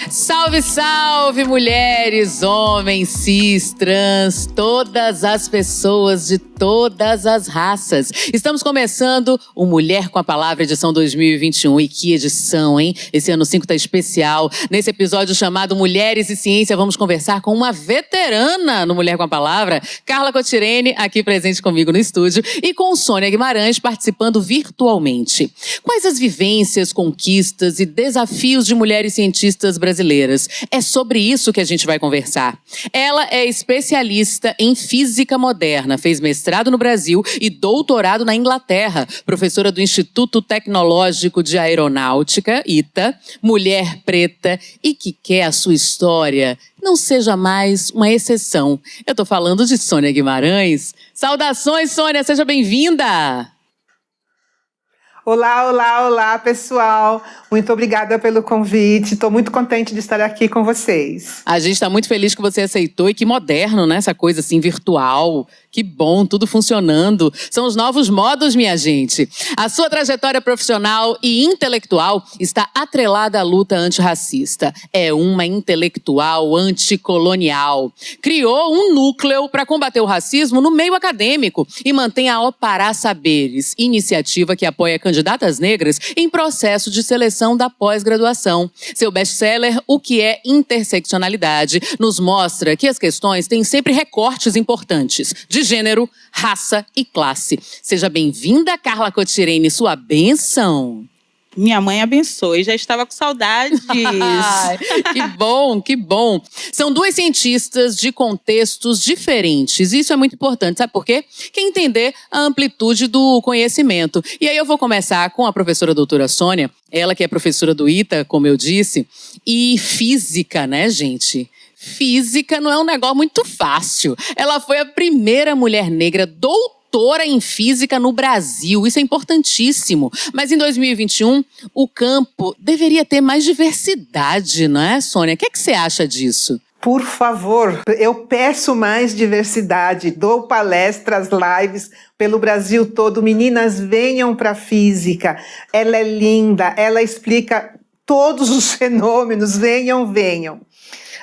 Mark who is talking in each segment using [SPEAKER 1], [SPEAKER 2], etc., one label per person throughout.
[SPEAKER 1] Salve, salve, mulheres, homens, cis, trans, todas as pessoas de todas as raças. Estamos começando o Mulher com a Palavra, edição 2021. E que edição, hein? Esse ano 5 tá especial. Nesse episódio chamado Mulheres e Ciência, vamos conversar com uma veterana no Mulher com a Palavra, Carla Cotirene, aqui presente comigo no estúdio, e com Sônia Guimarães participando virtualmente. Quais as vivências, conquistas e desafios de mulheres cientistas brasileiras? É sobre isso que a gente vai conversar. Ela é especialista em física moderna, fez mestrado no Brasil e doutorado na Inglaterra, professora do Instituto Tecnológico de Aeronáutica, ITA, mulher preta e que quer a sua história não seja mais uma exceção. Eu tô falando de Sônia Guimarães. Saudações, Sônia, seja bem-vinda!
[SPEAKER 2] Olá, olá, olá, pessoal. Muito obrigada pelo convite. Estou muito contente de estar aqui com vocês.
[SPEAKER 1] A gente está muito feliz que você aceitou e que moderno, né? Essa coisa assim, virtual. Que bom, tudo funcionando. São os novos modos, minha gente. A sua trajetória profissional e intelectual está atrelada à luta antirracista. É uma intelectual anticolonial. Criou um núcleo para combater o racismo no meio acadêmico e mantém a Opará Saberes, iniciativa que apoia candidatas negras em processo de seleção da pós-graduação. Seu best-seller, O que é Interseccionalidade, nos mostra que as questões têm sempre recortes importantes de gênero, raça e classe. Seja bem-vinda, Carla Cotirene, sua bênção.
[SPEAKER 3] Minha mãe abençoe, já estava com saudades.
[SPEAKER 1] Que bom, que bom. São duas cientistas de contextos diferentes. Isso é muito importante, sabe por quê? Quer entender a amplitude do conhecimento. E aí eu vou começar com a professora doutora Sônia, ela que é professora do ITA, como eu disse, e física, né, gente? Física não é um negócio muito fácil. Ela foi a primeira mulher negra doutora em física no Brasil. Isso é importantíssimo. Mas em 2021, o campo deveria ter mais diversidade, não é, Sônia? O que você acha disso?
[SPEAKER 2] Por favor, eu peço mais diversidade. Dou palestras, lives pelo Brasil todo. Meninas, venham para a física. Ela é linda, ela explica todos os fenômenos. Venham, venham.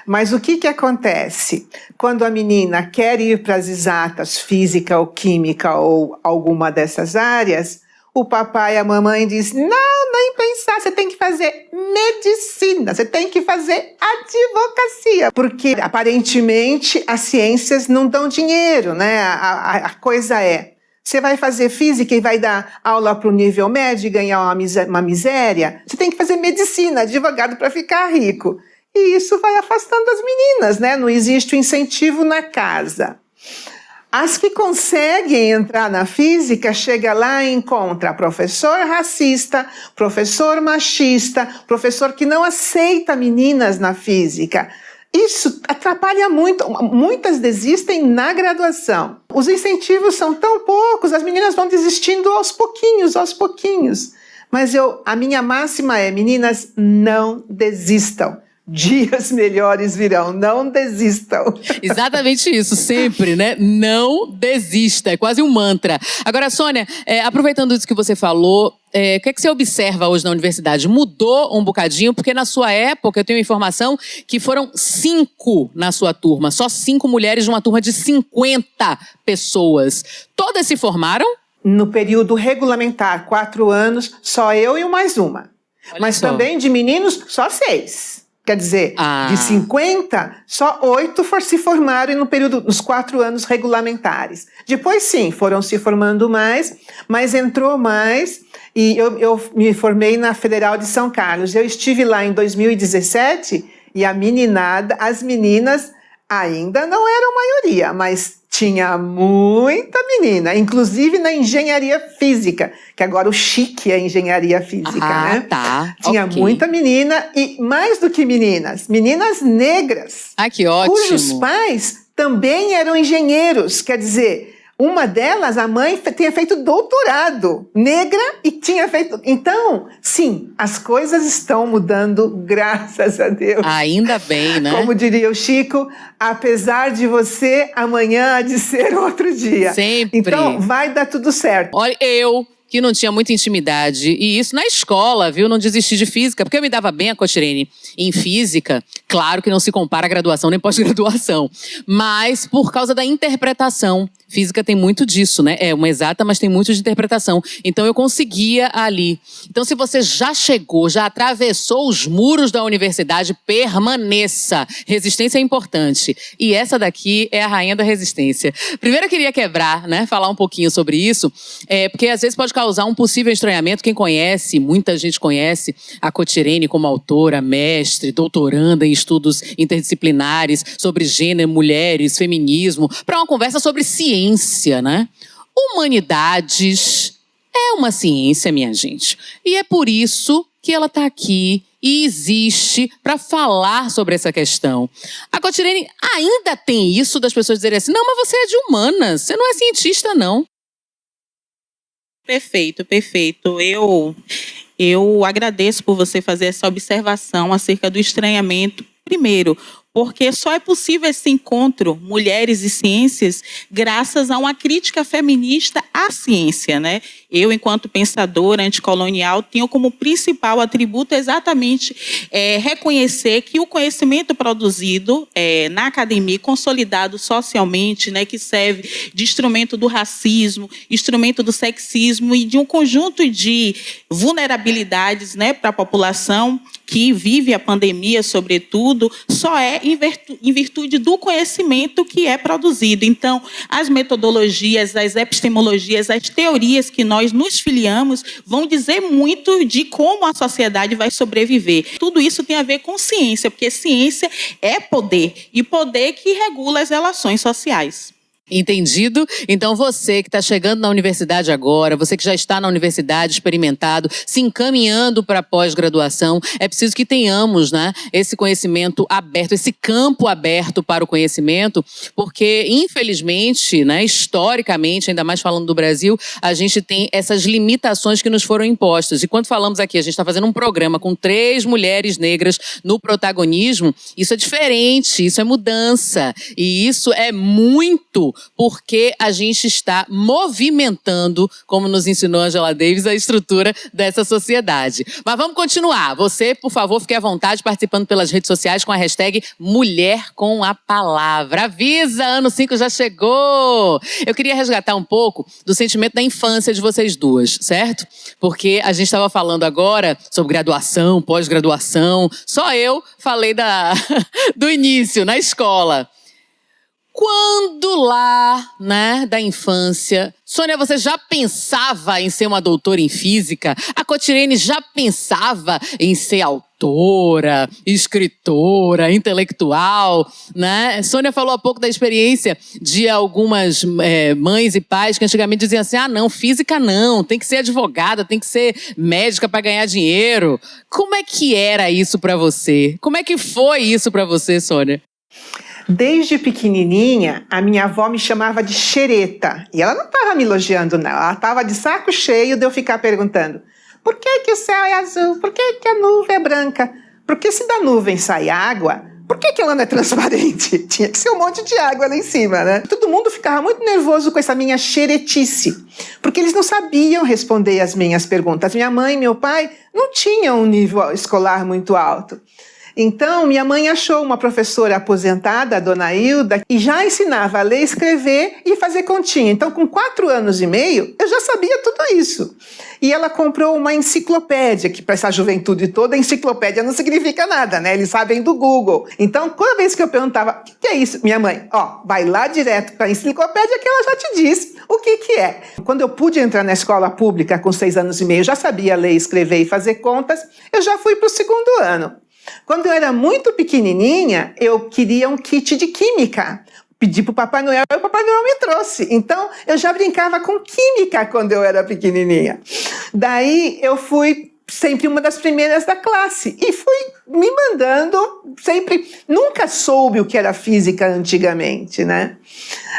[SPEAKER 2] Mas o que acontece? Quando a menina quer ir para as exatas, física ou química ou alguma dessas áreas, o papai e a mamãe dizem, não, nem pensar, você tem que fazer medicina, você tem que fazer advocacia, porque aparentemente as ciências não dão dinheiro, né? A coisa é, você vai fazer física e vai dar aula para o nível médio e ganhar uma miséria? Você tem que fazer medicina, advogado para ficar rico. E isso vai afastando as meninas, né? Não existe o incentivo na casa. As que conseguem entrar na física, chega lá e encontra professor racista, professor machista, professor que não aceita meninas na física. Isso atrapalha muito. Muitas desistem na graduação. Os incentivos são tão poucos, as meninas vão desistindo aos pouquinhos, aos pouquinhos. Mas a minha máxima é, meninas, não desistam. Dias melhores virão, não desistam.
[SPEAKER 1] Exatamente isso, sempre, né? Não desista, é quase um mantra. Agora, Sônia, aproveitando isso que você falou, o que é que você observa hoje na universidade? Mudou um bocadinho, porque na sua época, eu tenho informação que foram 5 na sua turma, só 5 mulheres de uma turma de 50 pessoas. Todas se formaram?
[SPEAKER 2] No período regulamentar, 4 anos, só eu e mais uma.
[SPEAKER 1] Olha
[SPEAKER 2] Mas
[SPEAKER 1] só.
[SPEAKER 2] Também de meninos, só 6. Quer dizer, de 50, só 8 se formaram no período dos 4 anos regulamentares. Depois, sim, foram se formando mais, mas entrou mais. E eu me formei na Federal de São Carlos. Eu estive lá em 2017 e as meninas ainda não eram maioria, mas tinha muita menina, inclusive na engenharia física, que agora o chique é engenharia física, né?
[SPEAKER 1] Tá.
[SPEAKER 2] Tinha muita menina e mais do que meninas negras.
[SPEAKER 1] Que ótimo.
[SPEAKER 2] Cujos pais também eram engenheiros, quer dizer, Uma delas, a mãe tinha feito doutorado, negra, e tinha feito... Então, sim, as coisas estão mudando, graças a Deus.
[SPEAKER 1] Ainda bem, né?
[SPEAKER 2] Como diria o Chico, apesar de você, amanhã há de ser outro dia.
[SPEAKER 1] Sempre.
[SPEAKER 2] Então, vai dar tudo certo.
[SPEAKER 1] Olha, eu que não tinha muita intimidade, e isso na escola, viu? Não desisti de física, porque eu me dava bem, a Cotirene, em física. Claro que não se compara a graduação nem pós-graduação, mas por causa da interpretação. Física tem muito disso, né? É uma exata, mas tem muito de interpretação. Então eu conseguia ali. Então se você já chegou, já atravessou os muros da universidade, permaneça. Resistência é importante. E essa daqui é a rainha da resistência. Primeiro eu queria quebrar, né? Falar um pouquinho sobre isso, porque às vezes pode causar um possível estranhamento. Quem conhece, muita gente conhece a Cotirene como autora, mestre, doutoranda em estudos interdisciplinares sobre gênero, mulheres, feminismo, para uma conversa sobre ciência, né? Humanidades é uma ciência, minha gente. E é por isso que ela está aqui e existe para falar sobre essa questão. A Cotirene ainda tem isso das pessoas dizerem assim, não, mas você é de humanas, você não é cientista, não.
[SPEAKER 3] Perfeito. Eu agradeço por você fazer essa observação acerca do estranhamento. Primeiro, porque só é possível esse encontro, mulheres e ciências, graças a uma crítica feminista à ciência, né? Eu, enquanto pensadora anticolonial, tenho como principal atributo exatamente reconhecer que o conhecimento produzido na academia, consolidado socialmente, né, que serve de instrumento do racismo, instrumento do sexismo e de um conjunto de vulnerabilidades, né, para a população que vive a pandemia, sobretudo, só é em virtude do conhecimento que é produzido. Então, as metodologias, as epistemologias, as teorias que nós nos filiamos vão dizer muito de como a sociedade vai sobreviver. Tudo isso tem a ver com ciência, porque ciência é poder, e poder que regula as relações sociais.
[SPEAKER 1] Entendido? Então você que está chegando na universidade agora, você que já está na universidade experimentado, se encaminhando para a pós-graduação, é preciso que tenhamos, né, esse conhecimento aberto, esse campo aberto para o conhecimento, porque infelizmente, né, historicamente, ainda mais falando do Brasil, a gente tem essas limitações que nos foram impostas. E quando falamos aqui, a gente está fazendo um programa com 3 mulheres negras no protagonismo, isso é diferente, isso é mudança. E isso é muito porque a gente está movimentando, como nos ensinou Angela Davis, a estrutura dessa sociedade. Mas vamos continuar. Você, por favor, fique à vontade participando pelas redes sociais com a hashtag Mulher com a Palavra. Avisa, ano 5 já chegou! Eu queria resgatar um pouco do sentimento da infância de vocês duas, certo? Porque a gente estava falando agora sobre graduação, pós-graduação. Só eu falei do início, na escola. Quando lá, né, da infância, Sônia, você já pensava em ser uma doutora em física? A Cotirene já pensava em ser autora, escritora, intelectual, né? Sônia falou há pouco da experiência de algumas mães e pais que antigamente diziam assim, não, física não, tem que ser advogada, tem que ser médica para ganhar dinheiro. Como é que era isso para você? Como é que foi isso para você, Sônia?
[SPEAKER 2] Desde pequenininha, a minha avó me chamava de xereta. E ela não estava me elogiando, não. Ela estava de saco cheio de eu ficar perguntando por que o céu é azul? Por que a nuvem é branca? Porque se da nuvem sai água, por que ela não é transparente? Tinha que ser um monte de água lá em cima, né? Todo mundo ficava muito nervoso com essa minha xeretice, porque eles não sabiam responder as minhas perguntas. Minha mãe e meu pai não tinham um nível escolar muito alto. Então, minha mãe achou uma professora aposentada, a dona Hilda, e já ensinava a ler, escrever e fazer continha. Então, com 4 anos e meio, eu já sabia tudo isso. E ela comprou uma enciclopédia, que para essa juventude toda, enciclopédia não significa nada, né? Eles sabem do Google. Então, toda vez que eu perguntava, o que é isso? Minha mãe, vai lá direto para a enciclopédia que ela já te diz o que é. Quando eu pude entrar na escola pública com 6 anos e meio, eu já sabia ler, escrever e fazer contas, eu já fui para o 2º ano. Quando eu era muito pequenininha, eu queria um kit de química. Pedi para o Papai Noel e o Papai Noel me trouxe. Então, eu já brincava com química quando eu era pequenininha. Daí, eu fui sempre uma das primeiras da classe. E fui me mandando sempre. Nunca soube o que era física antigamente, né?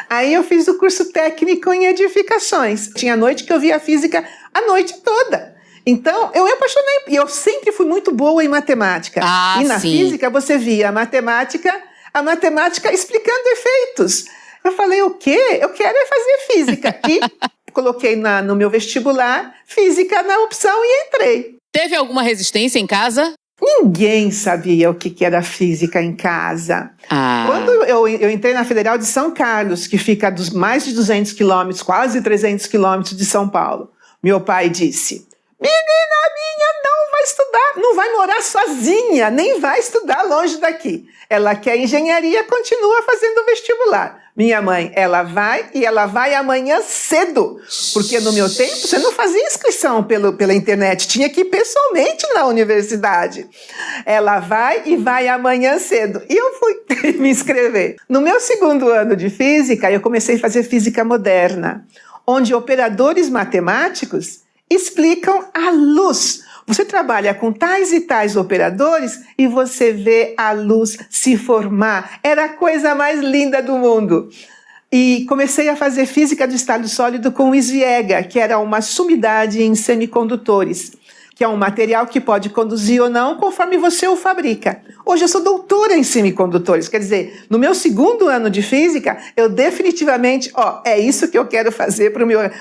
[SPEAKER 2] Aí eu fiz o curso técnico em edificações. Tinha noite que eu via física a noite toda. Então, eu me apaixonei. E eu sempre fui muito boa em matemática. E na física, você via a matemática explicando efeitos. Eu falei, o quê? Eu quero é fazer física. E coloquei no meu vestibular física na opção e entrei.
[SPEAKER 1] Teve alguma resistência em casa?
[SPEAKER 2] Ninguém sabia o que era física em casa. Quando eu entrei na Federal de São Carlos, que fica a mais de 200 quilômetros, quase 300 quilômetros de São Paulo, meu pai disse, menina minha, não vai estudar, não vai morar sozinha, nem vai estudar longe daqui. Ela quer engenharia, continua fazendo vestibular. Minha mãe, ela vai amanhã cedo, porque no meu tempo você não fazia inscrição pela internet, tinha que ir pessoalmente na universidade. Ela vai amanhã cedo. E eu fui me inscrever. No meu segundo ano de física, eu comecei a fazer física moderna, onde operadores matemáticos explicam a luz. Você trabalha com tais e tais operadores e você vê a luz se formar. Era a coisa mais linda do mundo. E comecei a fazer física do estado sólido com o Isviega, que era uma sumidade em semicondutores, que é um material que pode conduzir ou não conforme você o fabrica. Hoje eu sou doutora em semicondutores, quer dizer, no meu segundo ano de física, eu definitivamente, é isso que eu quero fazer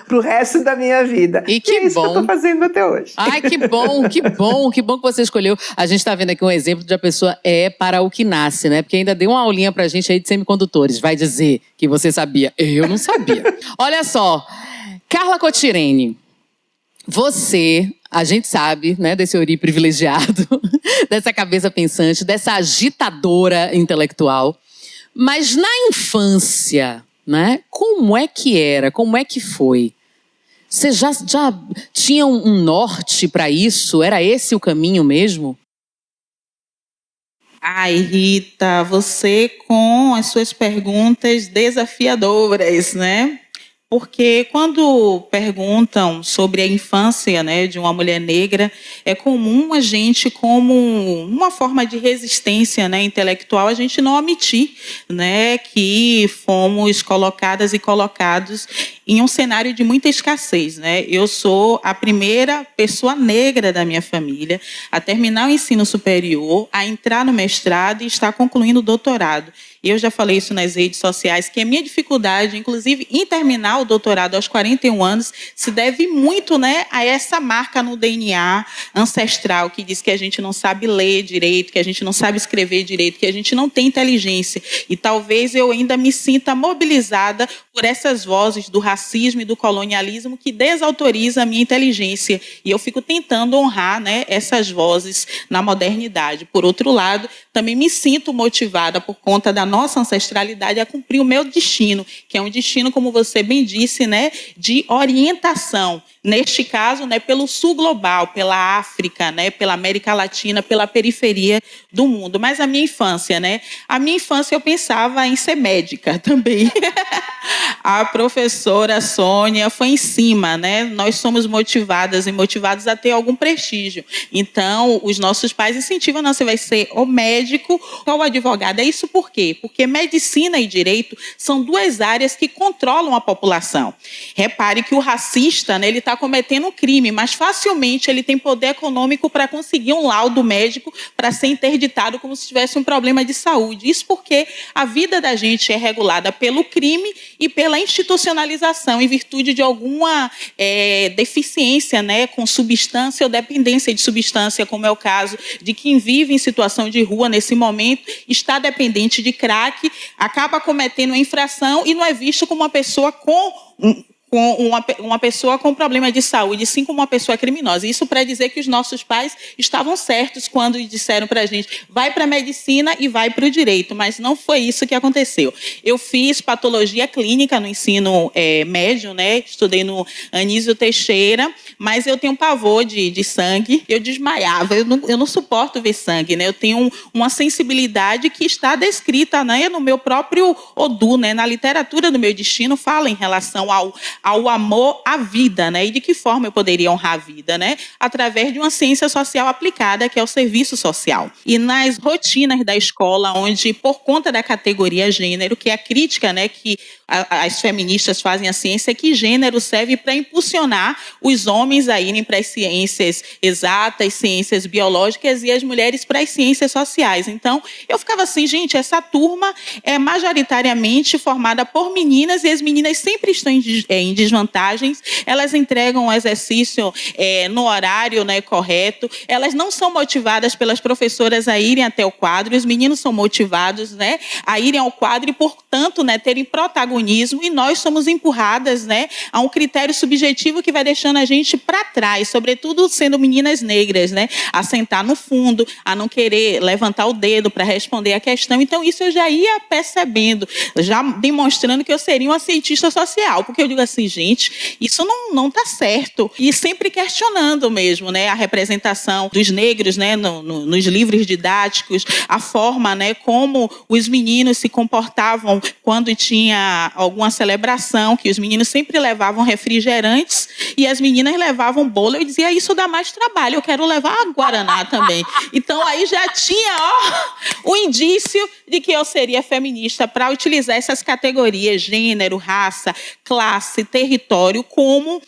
[SPEAKER 2] pro resto da minha vida.
[SPEAKER 1] E que
[SPEAKER 2] é isso
[SPEAKER 1] bom.
[SPEAKER 2] que eu estou fazendo até hoje.
[SPEAKER 1] Ai, que bom que você escolheu. A gente está vendo aqui um exemplo de a pessoa para o que nasce, né? Porque ainda deu uma aulinha pra gente aí de semicondutores. Vai dizer que você sabia. Eu não sabia. Olha só, Carla Cotirene, a gente sabe, né, desse Ori privilegiado, dessa cabeça pensante, dessa agitadora intelectual. Mas na infância, né, como é que era? Como é que foi? Você já tinha um norte para isso? Era esse o caminho mesmo?
[SPEAKER 3] Ai, Rita, você com as suas perguntas desafiadoras, né? Porque quando perguntam sobre a infância, né, de uma mulher negra, é comum a gente, como uma forma de resistência, né, intelectual, a gente não omitir, né, que fomos colocadas e colocados em um cenário de muita escassez, né? Eu sou a primeira pessoa negra da minha família a terminar o ensino superior, a entrar no mestrado e estar concluindo o doutorado. Eu já falei isso nas redes sociais, que a minha dificuldade, inclusive, em terminar o doutorado aos 41 anos, se deve muito, né, a essa marca no DNA ancestral, que diz que a gente não sabe ler direito, que a gente não sabe escrever direito, que a gente não tem inteligência. E talvez eu ainda me sinta mobilizada por essas vozes do racismo e do colonialismo que desautoriza a minha inteligência. E eu fico tentando honrar, né, essas vozes na modernidade. Por outro lado, também me sinto motivada por conta da nossa ancestralidade a cumprir o meu destino, que é um destino, como você bem disse, né, de orientação. Neste caso, né, pelo sul global, pela África, né, pela América Latina, pela periferia do mundo. Mas a minha infância, eu pensava em ser médica também. A professora Sônia foi em cima, né? Nós somos motivadas e motivados a ter algum prestígio. Então, os nossos pais incentivam, não, você vai ser ou médico ou advogado. É isso por quê? Porque medicina e direito são duas áreas que controlam a população. Repare que o racista, né, ele está cometendo um crime, mas facilmente ele tem poder econômico para conseguir um laudo médico para ser interditado como se tivesse um problema de saúde. Isso porque a vida da gente é regulada pelo crime e pela institucionalização, em virtude de alguma deficiência, né, com substância ou dependência de substância, como é o caso de quem vive em situação de rua nesse momento, está dependente de crack, acaba cometendo uma infração e não é visto como uma pessoa com uma pessoa com problema de saúde, sim como uma pessoa criminosa. Isso para dizer que os nossos pais estavam certos quando disseram para a gente, vai para a medicina e vai para o direito, mas não foi isso que aconteceu. Eu fiz patologia clínica no ensino médio, né? Estudei no Anísio Teixeira, mas eu tenho pavor de sangue, eu desmaiava, eu não suporto ver sangue, né? Eu tenho uma sensibilidade que está descrita, né, no meu próprio Odu, né? Na literatura do meu destino fala em relação ao amor à vida, né? E de que forma eu poderia honrar a vida, né? Através de uma ciência social aplicada, que é o serviço social. E nas rotinas da escola, onde, por conta da categoria gênero, que é a crítica, né, que as feministas fazem à ciência, que gênero serve para impulsionar os homens a irem para as ciências exatas, ciências biológicas, e as mulheres para as ciências sociais. Então, eu ficava assim, gente, essa turma é majoritariamente formada por meninas, e as meninas sempre estão em desvantagens, elas entregam o exercício no horário, né, correto, elas não são motivadas pelas professoras a irem até o quadro, os meninos são motivados, né, a irem ao quadro e, portanto, né, terem protagonismo, e nós somos empurradas, né, a um critério subjetivo que vai deixando a gente para trás, sobretudo sendo meninas negras, né, a sentar no fundo, a não querer levantar o dedo para responder a questão. Então, isso eu já ia percebendo, já demonstrando que eu seria uma cientista social, porque eu digo assim, gente, isso não está certo. E sempre questionando mesmo, né, a representação dos negros, né, nos livros didáticos, a forma, né, como os meninos se comportavam quando tinha alguma celebração, que os meninos sempre levavam refrigerantes e as meninas levavam bolo. Eu dizia, isso dá mais trabalho, eu quero levar a guaraná também. Então, aí já tinha o indício de que eu seria feminista para utilizar essas categorias, gênero, raça, classe, território, como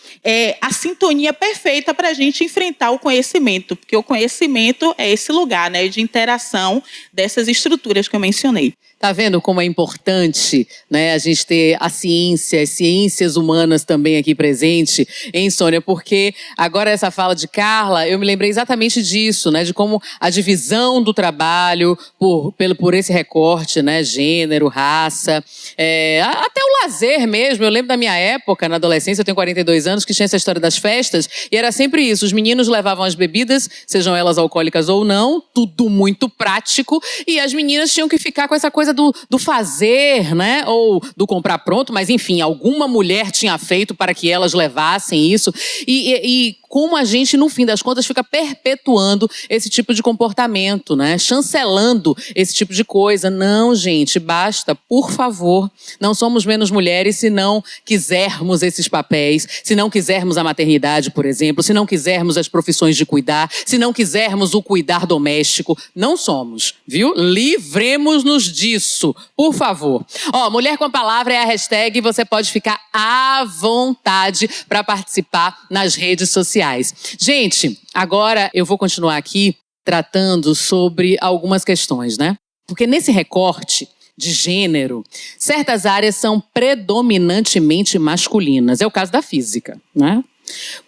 [SPEAKER 3] a sintonia perfeita para a gente enfrentar o conhecimento, porque o conhecimento é esse lugar, né, de interação dessas estruturas que eu mencionei.
[SPEAKER 1] Tá vendo como é importante, né, a gente ter a ciência, as ciências humanas também aqui presente, hein, Sônia? Porque agora essa fala de Carla, eu me lembrei exatamente disso, né, de como a divisão do trabalho por esse recorte, né, gênero, raça, até o lazer mesmo. Eu lembro da minha época, na adolescência, eu tenho 42 anos, que tinha essa história das festas, e era sempre isso, os meninos levavam as bebidas, sejam elas alcoólicas ou não, tudo muito prático, e as meninas tinham que ficar com essa coisa do fazer, né? Ou do comprar pronto, mas enfim, alguma mulher tinha feito para que elas levassem isso. E como a gente, no fim das contas, fica perpetuando esse tipo de comportamento, né? Chancelando esse tipo de coisa. Não, gente, basta, por favor. Não somos menos mulheres se não quisermos esses papéis, se não quisermos a maternidade, por exemplo, se não quisermos as profissões de cuidar, se não quisermos o cuidar doméstico. Não somos, viu? Livremos-nos disso, por favor. Mulher com a Palavra é a hashtag, você pode ficar à vontade para participar nas redes sociais. Gente, agora eu vou continuar aqui tratando sobre algumas questões, né? Porque nesse recorte de gênero, certas áreas são predominantemente masculinas. É o caso da física, né?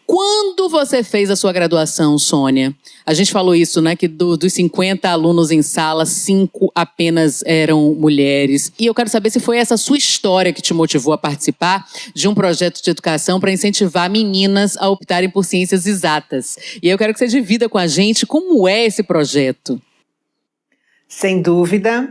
[SPEAKER 1] Quando você fez a sua graduação, Sônia, a gente falou isso, né, que dos 50 alunos em sala, 5 apenas eram mulheres. E eu quero saber se foi essa sua história que te motivou a participar de um projeto de educação para incentivar meninas a optarem por ciências exatas. E eu quero que você divida com a gente como é esse projeto.
[SPEAKER 2] Sem dúvida.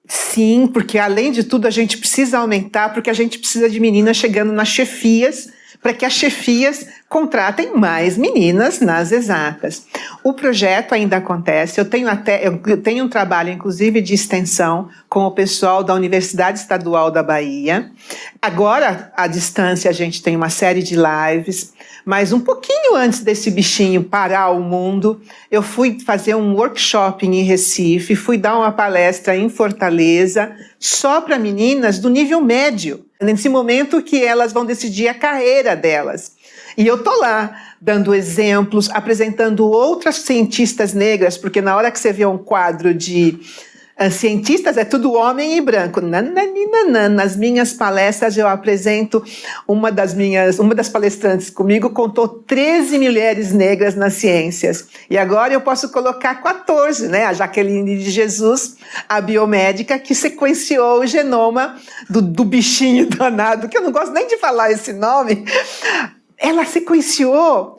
[SPEAKER 2] Sim, porque além de tudo a gente precisa aumentar, porque a gente precisa de meninas chegando nas chefias, para que as chefias contratem mais meninas nas exatas. O projeto ainda acontece, eu tenho um trabalho, inclusive, de extensão com o pessoal da Universidade Estadual da Bahia. Agora, à distância, a gente tem uma série de lives, mas um pouquinho antes desse bichinho parar o mundo, eu fui fazer um workshop em Recife, fui dar uma palestra em Fortaleza, só para meninas do nível médio, nesse momento que elas vão decidir a carreira delas. E eu tô lá, dando exemplos, apresentando outras cientistas negras, porque na hora que você vê um quadro de cientistas, é tudo homem e branco. Nas minhas palestras eu apresento uma das palestrantes comigo contou 13 mulheres negras nas ciências. E agora eu posso colocar 14, né? A Jaqueline de Jesus, a biomédica, que sequenciou o genoma do bichinho danado, que eu não gosto nem de falar esse nome. Ela sequenciou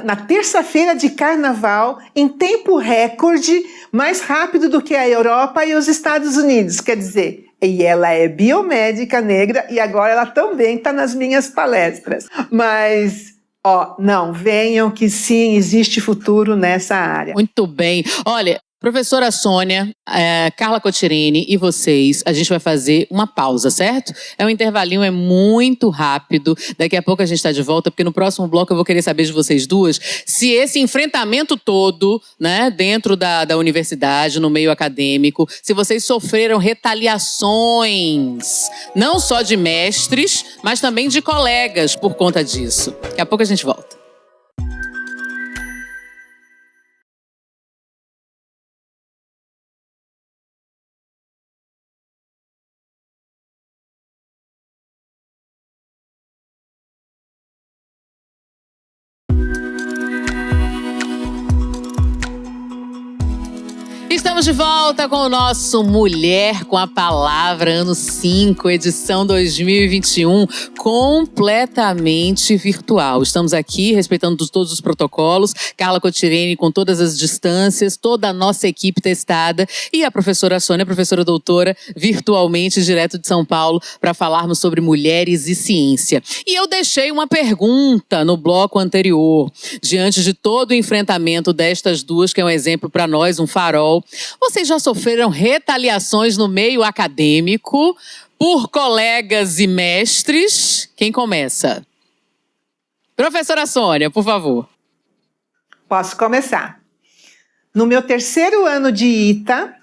[SPEAKER 2] na terça-feira de carnaval, em tempo recorde, mais rápido do que a Europa e os Estados Unidos. Quer dizer, e ela é biomédica negra e agora ela também está nas minhas palestras. Mas, não, venham que sim, existe futuro nessa área.
[SPEAKER 1] Muito bem. Olha, Professora Sônia, Carla Cottirini e vocês, a gente vai fazer uma pausa, certo? É um intervalinho, é muito rápido. Daqui a pouco a gente está de volta, porque no próximo bloco eu vou querer saber de vocês duas se esse enfrentamento todo, né, dentro da universidade, no meio acadêmico, se vocês sofreram retaliações, não só de mestres, mas também de colegas por conta disso. Daqui a pouco a gente volta. Estamos de volta com o nosso Mulher com a Palavra, ano 5, edição 2021, completamente virtual. Estamos aqui respeitando todos os protocolos, Carla Cottirini com todas as distâncias, toda a nossa equipe testada e a professora Sônia, professora doutora, virtualmente, direto de São Paulo, para falarmos sobre mulheres e ciência. E eu deixei uma pergunta no bloco anterior, diante de todo o enfrentamento destas duas, que é um exemplo para nós, um farol. Vocês já sofreram retaliações no meio acadêmico por colegas e mestres? Quem começa? Professora Sônia, por favor.
[SPEAKER 2] Posso começar. No meu 3º ano de ITA,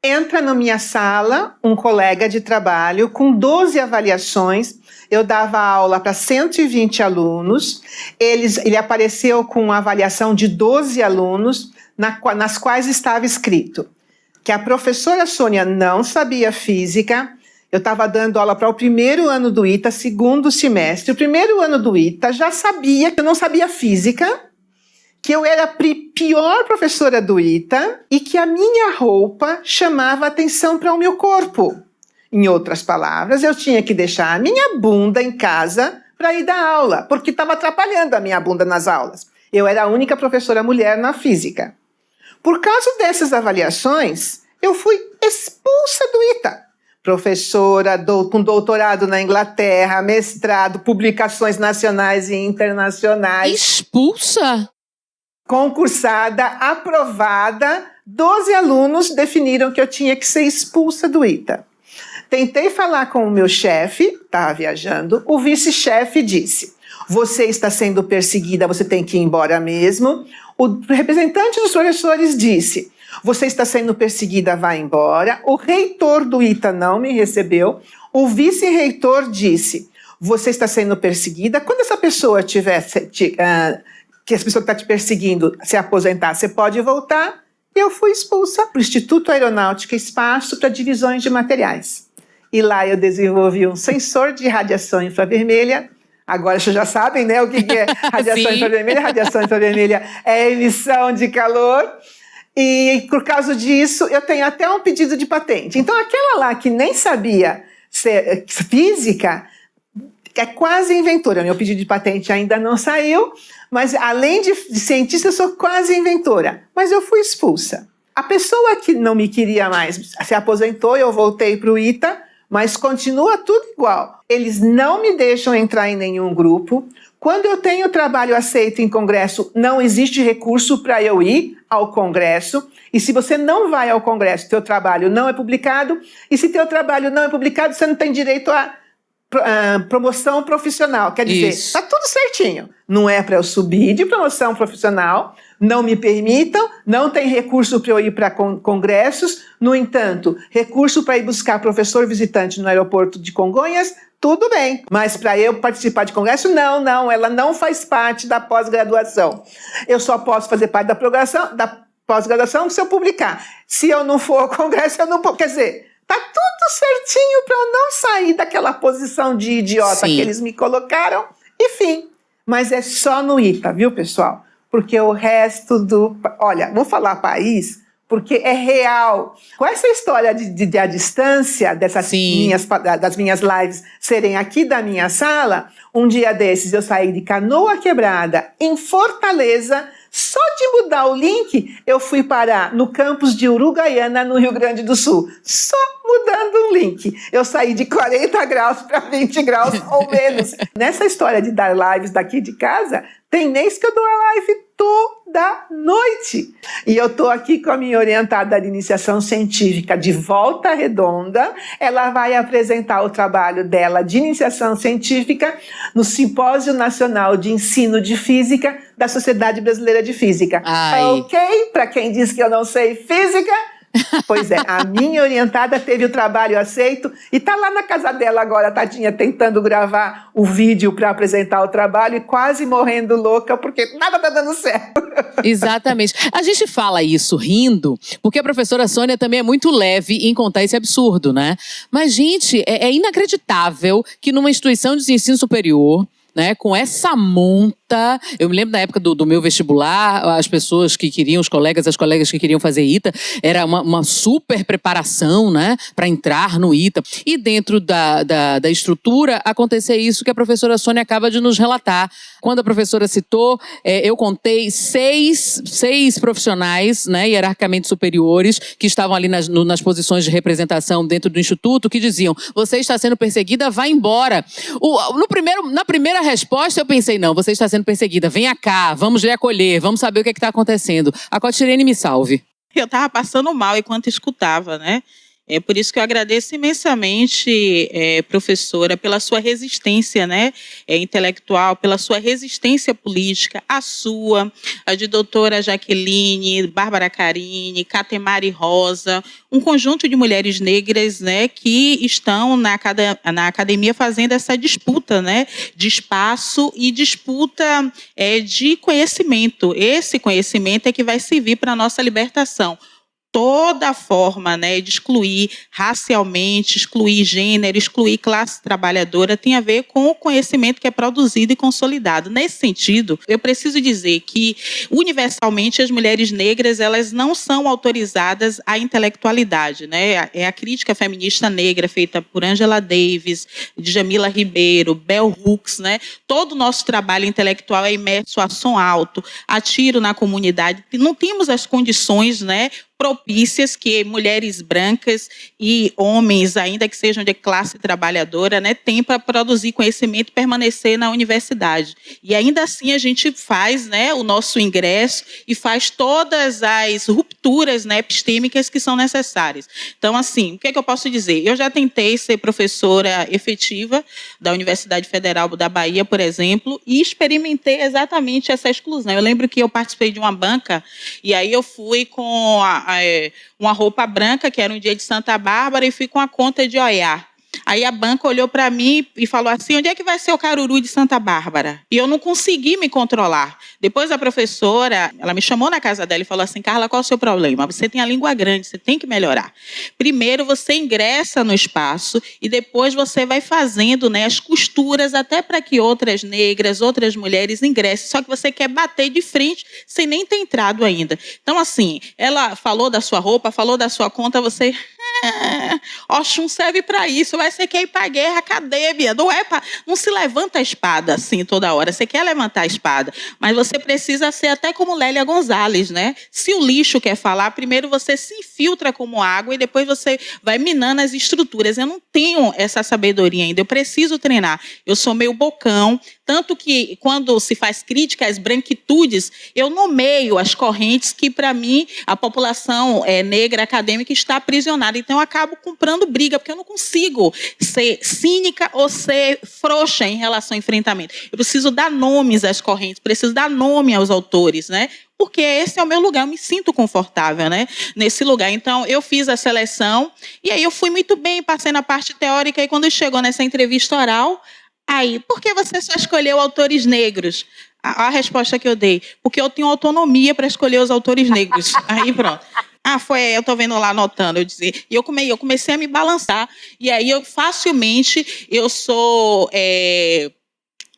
[SPEAKER 2] entra na minha sala um colega de trabalho com 12 avaliações. Eu dava aula para 120 alunos. Ele apareceu com uma avaliação de 12 alunos, nas quais estava escrito que a professora Sônia não sabia física. Eu estava dando aula para o 1º ano do ITA, 2º semestre. O 1º ano do ITA já sabia que eu não sabia física, que eu era a pior professora do ITA e que a minha roupa chamava atenção para o meu corpo. Em outras palavras, eu tinha que deixar a minha bunda em casa para ir dar aula, porque estava atrapalhando a minha bunda nas aulas. Eu era a única professora mulher na física. Por causa dessas avaliações, eu fui expulsa do ITA. Professora com doutorado na Inglaterra, mestrado, publicações nacionais e internacionais.
[SPEAKER 1] Expulsa?
[SPEAKER 2] Concursada, aprovada, 12 alunos definiram que eu tinha que ser expulsa do ITA. Tentei falar com o meu chefe, estava viajando, o vice-chefe disse: você está sendo perseguida, você tem que ir embora mesmo. O representante dos professores disse: você está sendo perseguida, vá embora. O reitor do ITA não me recebeu. O vice-reitor disse: você está sendo perseguida. Quando essa pessoa tiver, que essa pessoa que está te perseguindo se aposentar, você pode voltar. Eu fui expulsa para o Instituto Aeronáutica e Espaço para divisões de materiais. E lá eu desenvolvi um sensor de radiação infravermelha. Agora vocês já sabem, né, o que é radiação infravermelha. Radiação infravermelha é emissão de calor. E por causa disso, eu tenho até um pedido de patente. Então, aquela lá que nem sabia ser física, é quase inventora. Meu pedido de patente ainda não saiu, mas além de cientista, eu sou quase inventora. Mas eu fui expulsa. A pessoa que não me queria mais se aposentou, eu voltei para o ITA, mas continua tudo igual. Eles não me deixam entrar em nenhum grupo. Quando eu tenho trabalho aceito em congresso, não existe recurso para eu ir ao congresso. E se você não vai ao congresso, teu trabalho não é publicado. E se teu trabalho não é publicado, você não tem direito a promoção profissional. Quer dizer, está tudo certinho. Não é para eu subir de promoção profissional, não me permitam, não tem recurso para eu ir para congressos. No entanto, recurso para ir buscar professor visitante no aeroporto de Congonhas, tudo bem. Mas para eu participar de congresso, não, ela não faz parte da pós-graduação. Eu só posso fazer parte da pós-graduação se eu publicar. Se eu não for ao congresso, eu não posso. Quer dizer, tá tudo certinho para eu não sair daquela posição de idiota que eles me colocaram. Enfim, mas é só no ITA, viu, pessoal? Porque o resto do... Olha, vou falar país, porque é real. Com essa história de a distância das minhas lives serem aqui da minha sala, um dia desses eu saí de Canoa Quebrada, em Fortaleza. Só de mudar o link, eu fui parar no campus de Uruguaiana, no Rio Grande do Sul. Só mudando o link. Eu saí de 40 graus para 20 graus ou menos. Nessa história de dar lives daqui de casa, tem mês que eu dou a live toda noite. E eu estou aqui com a minha orientada de iniciação científica de Volta Redonda. Ela vai apresentar o trabalho dela de iniciação científica no Simpósio Nacional de Ensino de Física da Sociedade Brasileira de Física.
[SPEAKER 1] Ai.
[SPEAKER 2] Ok? Para quem diz que eu não sei física... Pois é, a minha orientada teve o trabalho aceito e está lá na casa dela agora, tadinha, tentando gravar o vídeo para apresentar o trabalho e quase morrendo louca porque nada está dando certo.
[SPEAKER 1] Exatamente. A gente fala isso rindo, porque a professora Sônia também é muito leve em contar esse absurdo, né? Mas, gente, é inacreditável que numa instituição de ensino superior, né, com essa monta, eu me lembro da época do meu vestibular, as pessoas que queriam, as colegas que queriam fazer ITA, era uma super preparação, né, para entrar no ITA. E dentro da estrutura, acontecer isso que a professora Sônia acaba de nos relatar. Quando a professora citou, eu contei seis profissionais, né, hierarquicamente superiores, que estavam ali nas posições de representação dentro do instituto, que diziam, você está sendo perseguida, vá embora. Na primeira resposta, eu pensei, não, você está sendo perseguida, venha cá, vamos lhe acolher, vamos saber o que está acontecendo. A Cotirene me salve.
[SPEAKER 3] Eu estava passando mal enquanto escutava, né? É por isso que eu agradeço imensamente, professora, pela sua resistência, né, intelectual, pela sua resistência política, a sua, a de doutora Jaqueline, Bárbara Carini, Catemari Rosa, um conjunto de mulheres negras, né, que estão na academia fazendo essa disputa, né, de espaço e disputa de conhecimento. Esse conhecimento é que vai servir para a nossa libertação. Toda forma, né, de excluir racialmente, excluir gênero, excluir classe trabalhadora tem a ver com o conhecimento que é produzido e consolidado. Nesse sentido, eu preciso dizer que, universalmente, as mulheres negras elas não são autorizadas à intelectualidade, né? É a crítica feminista negra feita por Angela Davis, Djamila Ribeiro, Bell Hooks, né? Todo o nosso trabalho intelectual é imerso a som alto, a tiro na comunidade. Não temos as condições, né, propícias que mulheres brancas e homens, ainda que sejam de classe trabalhadora, né, têm para produzir conhecimento e permanecer na universidade. E ainda assim a gente faz, né, o nosso ingresso e faz todas as rupturas, né, epistêmicas que são necessárias. Então, assim, o que é que eu posso dizer? Eu já tentei ser professora efetiva da Universidade Federal da Bahia, por exemplo, e experimentei exatamente essa exclusão. Eu lembro que eu participei de uma banca e aí eu fui com uma roupa branca, que era um dia de Santa Bárbara, e fui com a conta de Oiá. Aí a banca olhou para mim e falou assim, onde é que vai ser o caruru de Santa Bárbara? E eu não consegui me controlar. Depois a professora, ela me chamou na casa dela e falou assim, Carla, qual é o seu problema? Você tem a língua grande, você tem que melhorar. Primeiro você ingressa no espaço e depois você vai fazendo, né, as costuras até para que outras negras, outras mulheres ingressem. Só que você quer bater de frente sem nem ter entrado ainda. Então, assim, ela falou da sua roupa, falou da sua conta, você... Oxum serve para isso, mas você quer ir para a guerra, cadê, Bia? Não se levanta a espada assim toda hora, você quer levantar a espada, mas você precisa ser até como Lélia Gonzalez, né? Se o lixo quer falar, primeiro você se infiltra como água e depois você vai minando as estruturas. Eu não tenho essa sabedoria ainda, eu preciso treinar, eu sou meio bocão, tanto que quando se faz crítica às branquitudes, eu nomeio as correntes que para mim a população negra acadêmica está aprisionada. Então, eu acabo comprando briga, porque eu não consigo ser cínica ou ser frouxa em relação ao enfrentamento. Eu preciso dar nomes às correntes, preciso dar nome aos autores, né? Porque esse é o meu lugar, eu me sinto confortável, né, nesse lugar. Então, eu fiz a seleção, e aí eu fui muito bem, passei na parte teórica, e quando chegou nessa entrevista oral, aí, por que você só escolheu autores negros? A resposta que eu dei, porque eu tenho autonomia para escolher os autores negros. Aí, pronto. Eu estou vendo lá anotando, e eu comecei a me balançar, e aí facilmente eu sou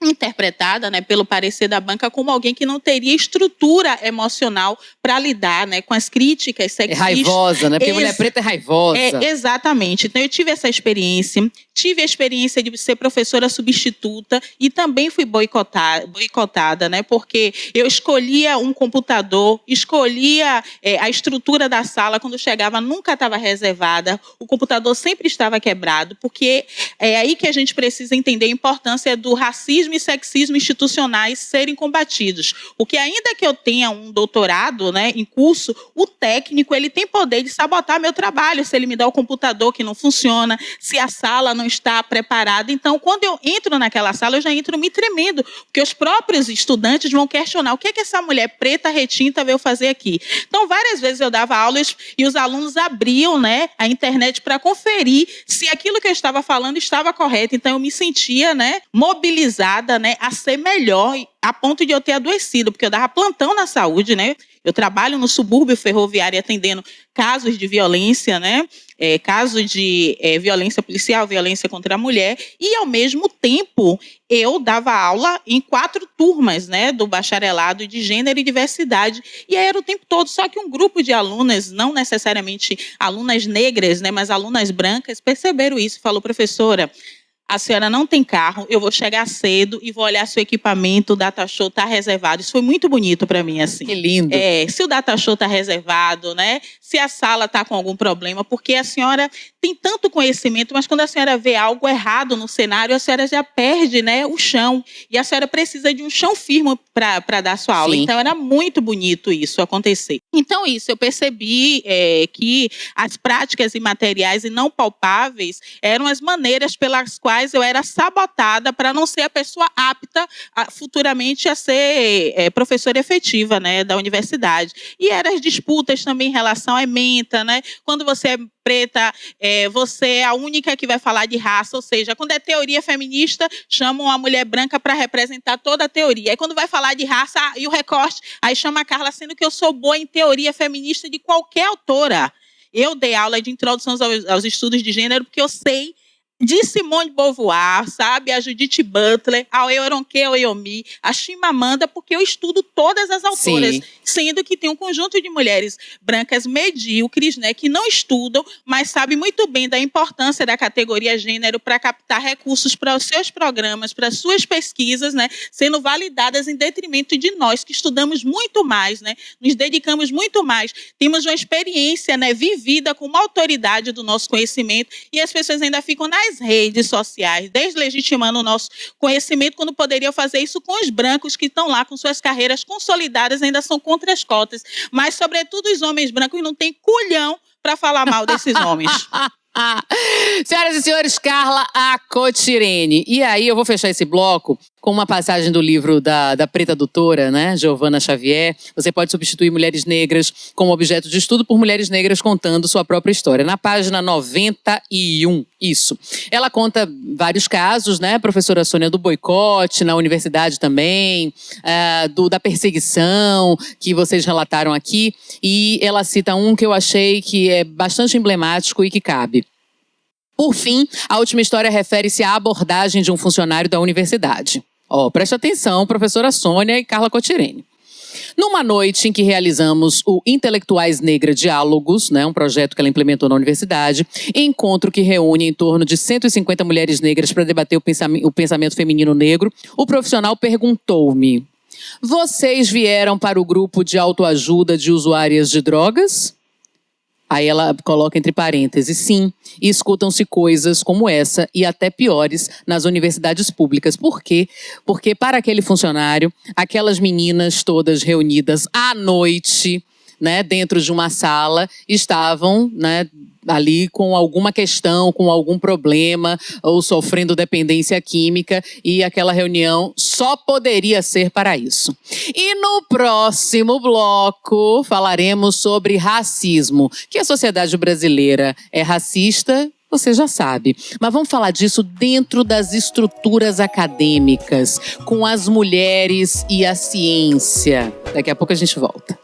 [SPEAKER 3] interpretada, né, pelo parecer da banca como alguém que não teria estrutura emocional para lidar, né, com as críticas sexistas.
[SPEAKER 1] É raivosa, né? Porque mulher preta é raivosa.
[SPEAKER 3] Exatamente. Então, eu tive essa experiência, tive a experiência de ser professora substituta e também fui boicotada, né, porque eu escolhia um computador, escolhia a estrutura da sala, quando chegava nunca estava reservada, o computador sempre estava quebrado, porque é aí que a gente precisa entender a importância do racismo racismo e sexismo institucionais serem combatidos. Porque ainda que eu tenha um doutorado, né, em curso, o técnico ele tem poder de sabotar meu trabalho, se ele me dá o computador que não funciona, se a sala não está preparada. Então, quando eu entro naquela sala, eu já entro me tremendo, porque os próprios estudantes vão questionar o que é que essa mulher preta retinta veio fazer aqui. Então, várias vezes eu dava aulas e os alunos abriam, né, a internet para conferir se aquilo que eu estava falando estava correto. Então, eu me sentia, né, mobilizada, né, a ser melhor, a ponto de eu ter adoecido, porque eu dava plantão na saúde, né? Eu trabalho no subúrbio ferroviário atendendo casos de violência, né? Casos de violência policial, violência contra a mulher, e ao mesmo tempo eu dava aula em 4 turmas, né, do bacharelado de gênero e diversidade, e aí era o tempo todo, só que um grupo de alunas, não necessariamente alunas negras, né, mas alunas brancas, perceberam isso e falou: professora, a senhora não tem carro, eu vou chegar cedo e vou olhar seu equipamento, o data show está reservado. Isso foi muito bonito para mim, assim.
[SPEAKER 1] Que lindo.
[SPEAKER 3] Se o data show está reservado, né? Se a sala está com algum problema, porque a senhora tem tanto conhecimento, mas quando a senhora vê algo errado no cenário, a senhora já perde, né, o chão. E a senhora precisa de um chão firme para dar sua aula.
[SPEAKER 1] Sim.
[SPEAKER 3] Então, era muito bonito isso acontecer. Então, isso, eu percebi que as práticas imateriais e não palpáveis eram as maneiras pelas quais eu era sabotada para não ser a pessoa apta futuramente a ser professora efetiva, né, da universidade. E eram as disputas também em relação à ementa, né? Quando você é preta, você é a única que vai falar de raça, ou seja, quando é teoria feminista, chamam uma mulher branca para representar toda a teoria. Aí quando vai falar de raça, e o recorte, aí chama a Carla, sendo que eu sou boa em teoria feminista de qualquer autora. Eu dei aula de introdução aos estudos de gênero porque eu sei de Simone de Beauvoir, sabe? A Judith Butler, a Euronke Oyomi, a Chimamanda, porque eu estudo todas as autoras,
[SPEAKER 1] Sim.
[SPEAKER 3] sendo que tem um conjunto de mulheres brancas medíocres, né, que não estudam, mas sabem muito bem da importância da categoria gênero para captar recursos para os seus programas, para as suas pesquisas, né, sendo validadas em detrimento de nós, que estudamos muito mais, né, nos dedicamos muito mais, temos uma experiência, né, vivida com uma autoridade do nosso conhecimento, e as pessoas ainda ficam nas redes sociais, deslegitimando o nosso conhecimento, quando poderiam fazer isso com os brancos que estão lá com suas carreiras consolidadas, ainda são contra as cotas. Mas, sobretudo, os homens brancos não têm culhão para falar mal desses homens.
[SPEAKER 1] Senhoras e senhores, Carla Acotirene. E aí eu vou fechar esse bloco com uma passagem do livro da preta doutora, né, Giovana Xavier. Você pode substituir mulheres negras como objeto de estudo por mulheres negras contando sua própria história. Na página 91, isso. Ela conta vários casos, né, professora Sônia, do boicote na universidade também, da perseguição que vocês relataram aqui. E ela cita um que eu achei que é bastante emblemático e que cabe. Por fim, a última história refere-se à abordagem de um funcionário da universidade. Preste atenção, professora Sônia e Carla Acotirene. Numa noite em que realizamos o Intelectuais Negra Diálogos, né, um projeto que ela implementou na universidade, encontro que reúne em torno de 150 mulheres negras para debater o pensamento feminino negro, o profissional perguntou-me: vocês vieram para o grupo de autoajuda de usuárias de drogas? Aí ela coloca entre parênteses, sim, e escutam-se coisas como essa e até piores nas universidades públicas. Por quê? Porque para aquele funcionário, aquelas meninas todas reunidas à noite, né, dentro de uma sala, estavam, né, ali com alguma questão, com algum problema, ou sofrendo dependência química, e aquela reunião só poderia ser para isso. E no próximo bloco falaremos sobre racismo. Que a sociedade brasileira é racista, você já sabe. Mas vamos falar disso dentro das estruturas acadêmicas, com as mulheres e a ciência. Daqui a pouco a gente volta.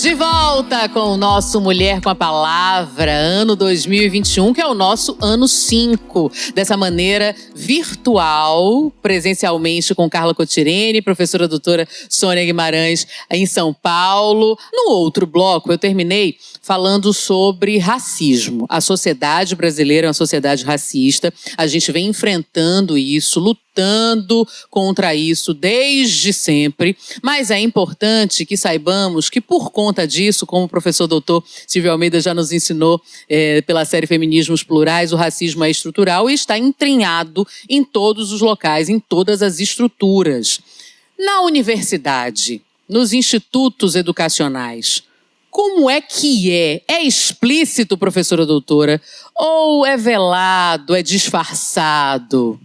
[SPEAKER 1] De volta com o nosso Mulher com a Palavra, ano 2021, que é o nosso ano 5. Dessa maneira virtual, presencialmente com Carla Cotirene, professora doutora Sônia Guimarães em São Paulo. No outro bloco, eu terminei falando sobre racismo. A sociedade brasileira é uma sociedade racista. A gente vem enfrentando isso, lutando contra isso desde sempre. Mas é importante que saibamos que, por conta disso, como o professor doutor Silvio Almeida já nos ensinou pela série Feminismos Plurais, o racismo é estrutural e está entranhado em todos os locais, em todas as estruturas. Na universidade, nos institutos educacionais, como é que é? É explícito, professora doutora? Ou é velado, é disfarçado?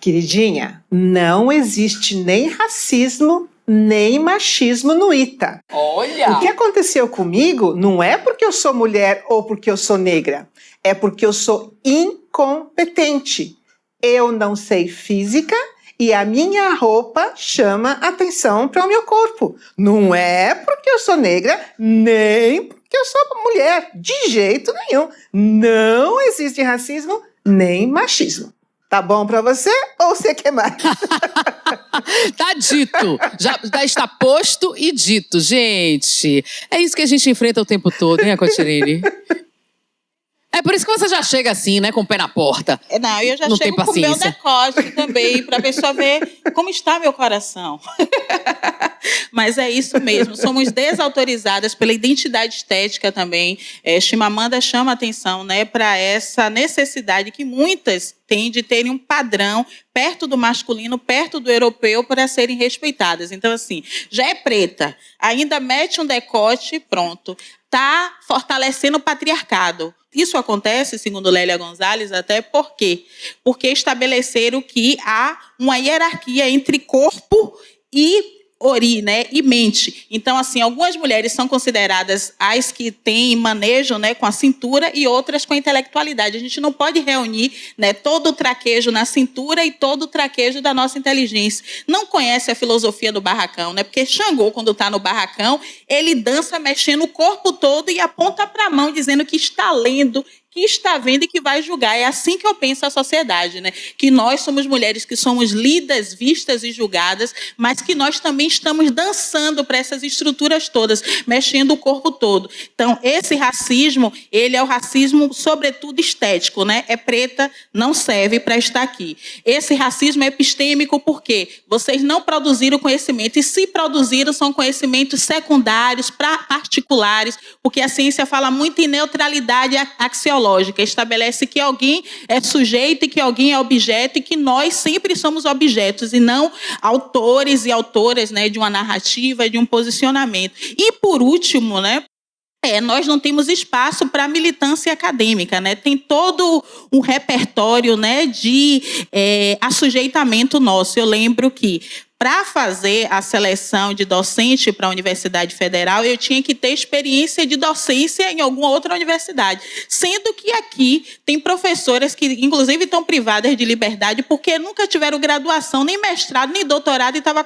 [SPEAKER 2] Queridinha, não existe nem racismo, nem machismo no ITA.
[SPEAKER 1] Olha!
[SPEAKER 2] O que aconteceu comigo não é porque eu sou mulher ou porque eu sou negra. É porque eu sou incompetente. Eu não sei física e a minha roupa chama atenção para o meu corpo. Não é porque eu sou negra, nem porque eu sou mulher. De jeito nenhum. Não existe racismo, nem machismo. Tá bom pra você ou você quer mais?
[SPEAKER 1] Tá dito. Já está posto e dito, gente. É isso que a gente enfrenta o tempo todo, hein, Cotirene? É por isso que você já chega assim, né, com o pé na porta.
[SPEAKER 3] Não, eu já
[SPEAKER 1] Não
[SPEAKER 3] chego
[SPEAKER 1] tem
[SPEAKER 3] com o meu
[SPEAKER 1] paciência.
[SPEAKER 3] decote também, para a pessoa ver como está meu coração. Mas é isso mesmo, somos desautorizadas pela identidade estética também. Chimamanda chama atenção, né, para essa necessidade que muitas têm de terem um padrão perto do masculino, perto do europeu, para serem respeitadas. Então, assim, já é preta, ainda mete um decote, pronto. Está fortalecendo o patriarcado. Isso acontece, segundo Lélia Gonzalez, até por quê? Porque estabeleceram que há uma hierarquia entre corpo e né, e mente. Então, assim, algumas mulheres são consideradas as que têm manejo, né, com a cintura e outras com a intelectualidade. A gente não pode reunir, né, todo o traquejo na cintura e todo o traquejo da nossa inteligência. Não conhece a filosofia do barracão, né? Porque Xangô, quando está no barracão, ele dança mexendo o corpo todo e aponta para a mão, dizendo que está lendo, que está vendo e que vai julgar. É assim que eu penso a sociedade, né? Que nós somos mulheres que somos lidas, vistas e julgadas, mas que nós também estamos dançando para essas estruturas todas, mexendo o corpo todo. Então, esse racismo, ele é o racismo, sobretudo, estético, né? É preta, não serve para estar aqui. Esse racismo é epistêmico porque vocês não produziram conhecimento, e se produziram, são conhecimentos secundários, particulares, porque a ciência fala muito em neutralidade axiológica, estabelece que alguém é sujeito e que alguém é objeto e que nós sempre somos objetos e não autores e autoras, né, de uma narrativa, de um posicionamento. E, por último, né, nós não temos espaço para militância acadêmica, né? Tem todo um repertório, né, de assujeitamento nosso. Eu lembro que, para fazer a seleção de docente para a Universidade Federal, eu tinha que ter experiência de docência em alguma outra universidade. Sendo que aqui tem professoras que, inclusive, estão privadas de liberdade porque nunca tiveram graduação, nem mestrado, nem doutorado, e estavam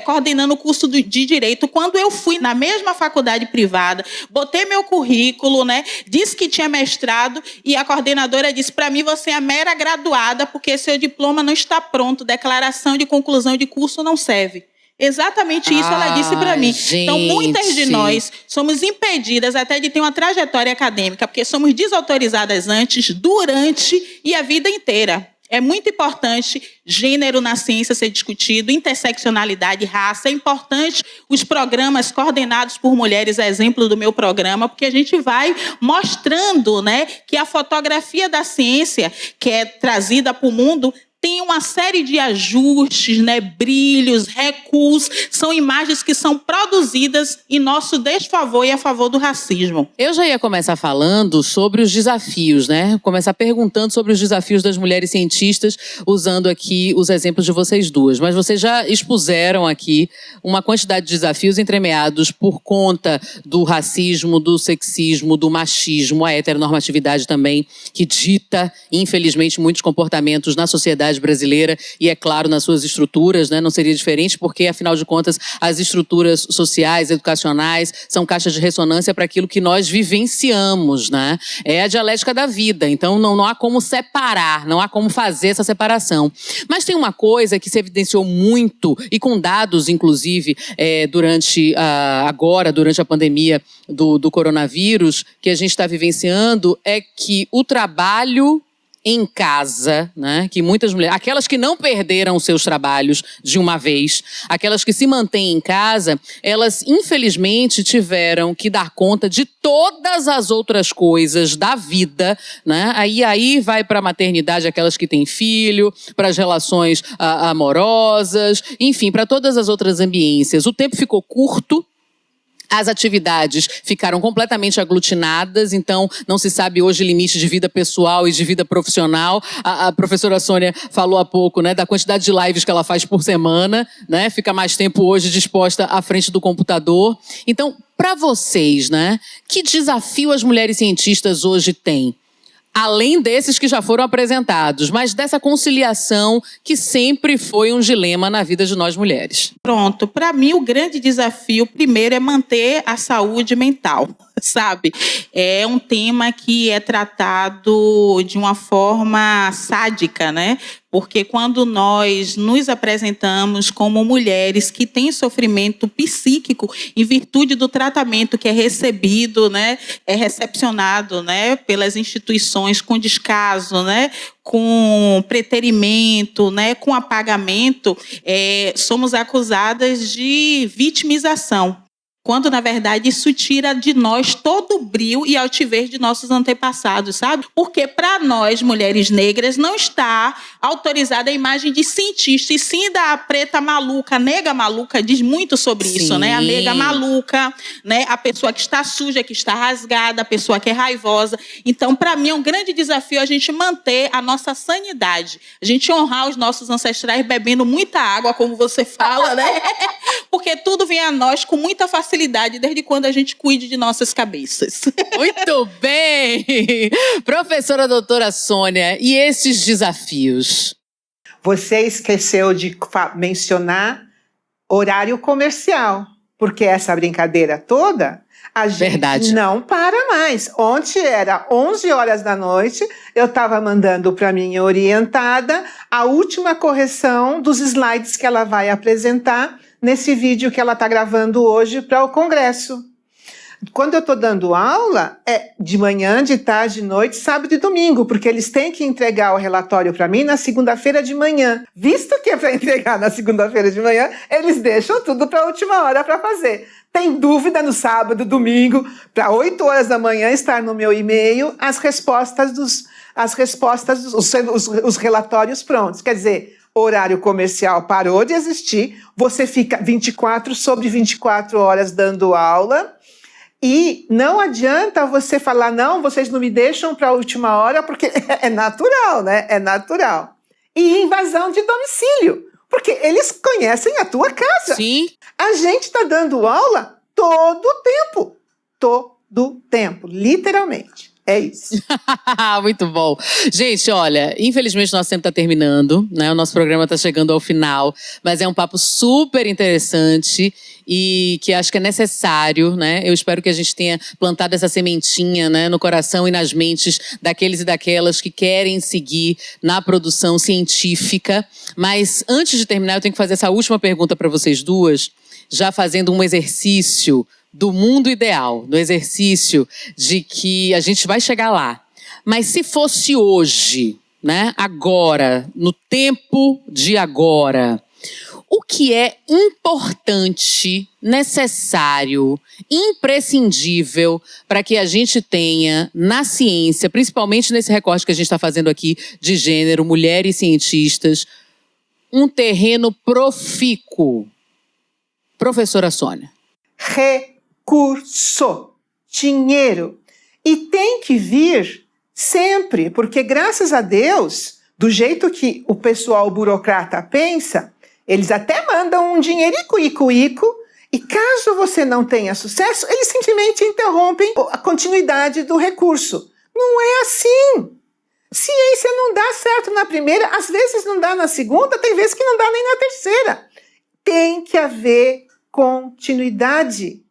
[SPEAKER 3] coordenando o curso de Direito. Quando eu fui na mesma faculdade privada, botei meu currículo, né, disse que tinha mestrado, e a coordenadora disse: para mim, você é mera graduada, porque seu diploma não está pronto, declaração de conclusão de curso não serve. Exatamente isso ela disse para mim.
[SPEAKER 1] Gente.
[SPEAKER 3] Então, muitas de nós somos impedidas até de ter uma trajetória acadêmica, porque somos desautorizadas antes, durante e a vida inteira. É muito importante gênero na ciência ser discutido, interseccionalidade, raça. É importante os programas coordenados por mulheres, exemplo do meu programa, porque a gente vai mostrando, né, que a fotografia da ciência, que é trazida para o mundo, tem uma série de ajustes, né, brilhos, recuos, são imagens que são produzidas em nosso desfavor e a favor do racismo.
[SPEAKER 1] Eu já ia começar falando sobre os desafios, né? Começar perguntando sobre os desafios das mulheres cientistas, usando aqui os exemplos de vocês duas. Mas vocês já expuseram aqui uma quantidade de desafios entremeados por conta do racismo, do sexismo, do machismo, a heteronormatividade também, que dita, infelizmente, muitos comportamentos na sociedade sociedade brasileira e, é claro, nas suas estruturas, né? Não seria diferente porque, afinal de contas, as estruturas sociais, educacionais, são caixas de ressonância para aquilo que nós vivenciamos, né? É a dialética da vida, então não há como separar, não há como fazer essa separação. Mas tem uma coisa que se evidenciou muito, e com dados, inclusive, durante a pandemia do coronavírus, que a gente está vivenciando, é que o trabalho em casa, né, que muitas mulheres, aquelas que não perderam seus trabalhos de uma vez, aquelas que se mantêm em casa, elas infelizmente tiveram que dar conta de todas as outras coisas da vida, né? Aí vai para a maternidade aquelas que têm filho, para as relações amorosas, enfim, para todas as outras ambiências. O tempo ficou curto. As atividades ficaram completamente aglutinadas, então não se sabe hoje limite de vida pessoal e de vida profissional. A professora Sônia falou há pouco, né, da quantidade de lives que ela faz por semana, né, fica mais tempo hoje disposta à frente do computador. Então, para vocês, né, que desafio as mulheres cientistas hoje têm? Além desses que já foram apresentados, mas dessa conciliação que sempre foi um dilema na vida de nós mulheres.
[SPEAKER 3] Pronto, para mim o grande desafio primeiro é manter a saúde mental, sabe? É um tema que é tratado de uma forma sádica, né? Porque quando nós nos apresentamos como mulheres que têm sofrimento psíquico em virtude do tratamento que é recebido, né, é recepcionado, né, pelas instituições com descaso, né, com preterimento, né, com apagamento, somos acusadas de vitimização. Quando, na verdade, isso tira de nós todo o brio e altivez de nossos antepassados, sabe? Porque, para nós, mulheres negras, não está autorizada a imagem de cientista, e sim da preta maluca. A nega maluca diz muito sobre isso, né? A nega maluca, né? A pessoa que está suja, que está rasgada, a pessoa que é raivosa. Então, para mim, é um grande desafio a gente manter a nossa sanidade. A gente honrar os nossos ancestrais bebendo muita água, como você fala, né? Porque tudo vem a nós com muita facilidade, desde quando a gente cuide de nossas cabeças.
[SPEAKER 1] Muito bem! Professora doutora Sônia, e esses desafios?
[SPEAKER 2] Você esqueceu de mencionar horário comercial, porque essa brincadeira toda, a gente não para mais. Ontem era 11 horas da noite, eu estava mandando para minha orientada a última correção dos slides que ela vai apresentar nesse vídeo que ela está gravando hoje para o congresso. Quando eu estou dando aula, é de manhã, de tarde, de noite, sábado e domingo, porque eles têm que entregar o relatório para mim na segunda-feira de manhã. Visto que é para entregar na segunda-feira de manhã, eles deixam tudo para a última hora para fazer. Tem dúvida no sábado, domingo, para 8 horas da manhã estar no meu e-mail os relatórios prontos. Quer dizer, horário comercial parou de existir, você fica 24 sobre 24 horas dando aula e não adianta você falar, não, vocês não me deixam para a última hora, porque é natural, né? É natural. E invasão de domicílio, porque eles conhecem a tua casa.
[SPEAKER 1] Sim.
[SPEAKER 2] A gente está dando aula todo o tempo, literalmente. É isso.
[SPEAKER 1] Muito bom. Gente, olha, infelizmente nosso tempo está terminando, né? O nosso programa está chegando ao final, mas é um papo super interessante e que acho que é necessário, né? Eu espero que a gente tenha plantado essa sementinha, né, no coração e nas mentes daqueles e daquelas que querem seguir na produção científica. Mas antes de terminar, eu tenho que fazer essa última pergunta para vocês duas, já fazendo um exercício do mundo ideal, do exercício de que a gente vai chegar lá. Mas se fosse hoje, né, agora, no tempo de agora, o que é importante, necessário, imprescindível para que a gente tenha na ciência, principalmente nesse recorte que a gente está fazendo aqui de gênero, mulheres cientistas, um terreno profícuo? Professora Sônia.
[SPEAKER 2] Recurso, dinheiro. E tem que vir sempre, porque graças a Deus, do jeito que o pessoal burocrata pensa, eles até mandam um dinheirico, e caso você não tenha sucesso, eles simplesmente interrompem a continuidade do recurso. Não é assim. Ciência não dá certo na primeira, às vezes não dá na segunda, tem vezes que não dá nem na terceira. Tem que haver continuidade,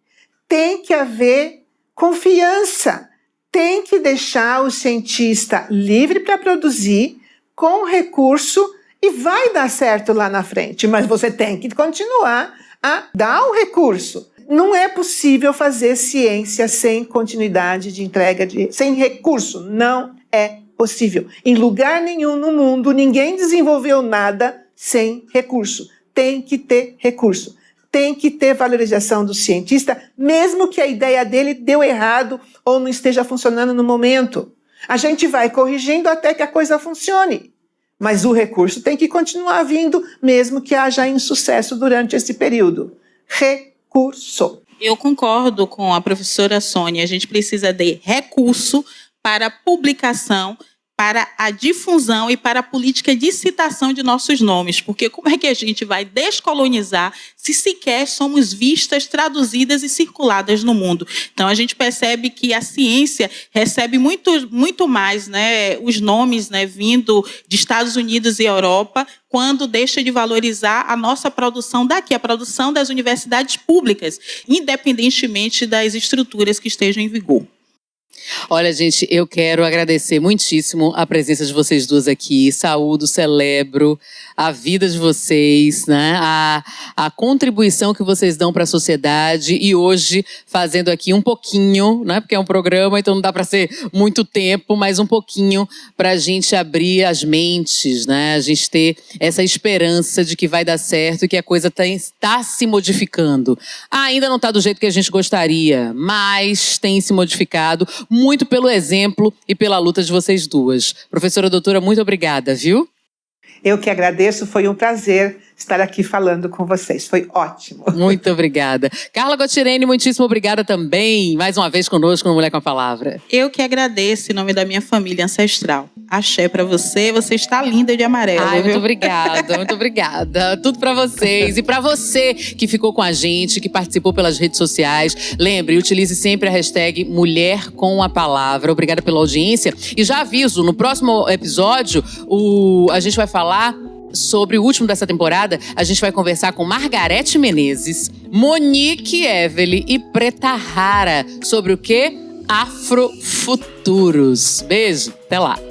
[SPEAKER 2] tem que haver confiança, tem que deixar o cientista livre para produzir com recurso e vai dar certo lá na frente, mas você tem que continuar a dar o recurso. Não é possível fazer ciência sem continuidade de entrega, sem recurso, não é possível. Em lugar nenhum no mundo, ninguém desenvolveu nada sem recurso. Tem que ter recurso. Tem que ter valorização do cientista, mesmo que a ideia dele deu errado ou não esteja funcionando no momento. A gente vai corrigindo até que a coisa funcione. Mas o recurso tem que continuar vindo, mesmo que haja insucesso durante esse período. Recurso.
[SPEAKER 3] Eu concordo com a professora Sônia. A gente precisa de recurso para publicação, para a difusão e para a política de citação de nossos nomes. Porque como é que a gente vai descolonizar se sequer somos vistas, traduzidas e circuladas no mundo? Então, a gente percebe que a ciência recebe muito mais, né, os nomes, né, vindo de Estados Unidos e Europa, quando deixa de valorizar a nossa produção daqui, a produção das universidades públicas, independentemente das estruturas que estejam em vigor.
[SPEAKER 1] Olha, gente, eu quero agradecer muitíssimo a presença de vocês duas aqui. Saúdo, celebro a vida de vocês, né? A contribuição que vocês dão para a sociedade e hoje fazendo aqui um pouquinho, né? Porque é um programa, então não dá para ser muito tempo, mas um pouquinho para a gente abrir as mentes, né? A gente ter essa esperança de que vai dar certo e que a coisa está se modificando. Ainda não está do jeito que a gente gostaria, mas tem se modificado muito pelo exemplo e pela luta de vocês duas. Professora doutora, muito obrigada, viu?
[SPEAKER 2] Eu que agradeço, foi um prazer estar aqui falando com vocês, foi ótimo.
[SPEAKER 1] Muito obrigada. Carla Gottireni, muitíssimo obrigada também, mais uma vez conosco no Mulher com a Palavra.
[SPEAKER 3] Eu que agradeço em nome da minha família ancestral. Axé pra você, você está linda de amarelo.
[SPEAKER 1] Ai,
[SPEAKER 3] viu?
[SPEAKER 1] muito obrigada, muito obrigada. Tudo pra vocês e pra você que ficou com a gente, que participou pelas redes sociais. Lembre, utilize sempre a hashtag Mulher com a Palavra. Obrigada pela audiência. E já aviso, no próximo episódio, a gente vai falar sobre o último dessa temporada. A gente vai conversar com Margarete Menezes, Monique Evely e Preta Rara sobre o quê? Afrofuturos. Beijo, até lá.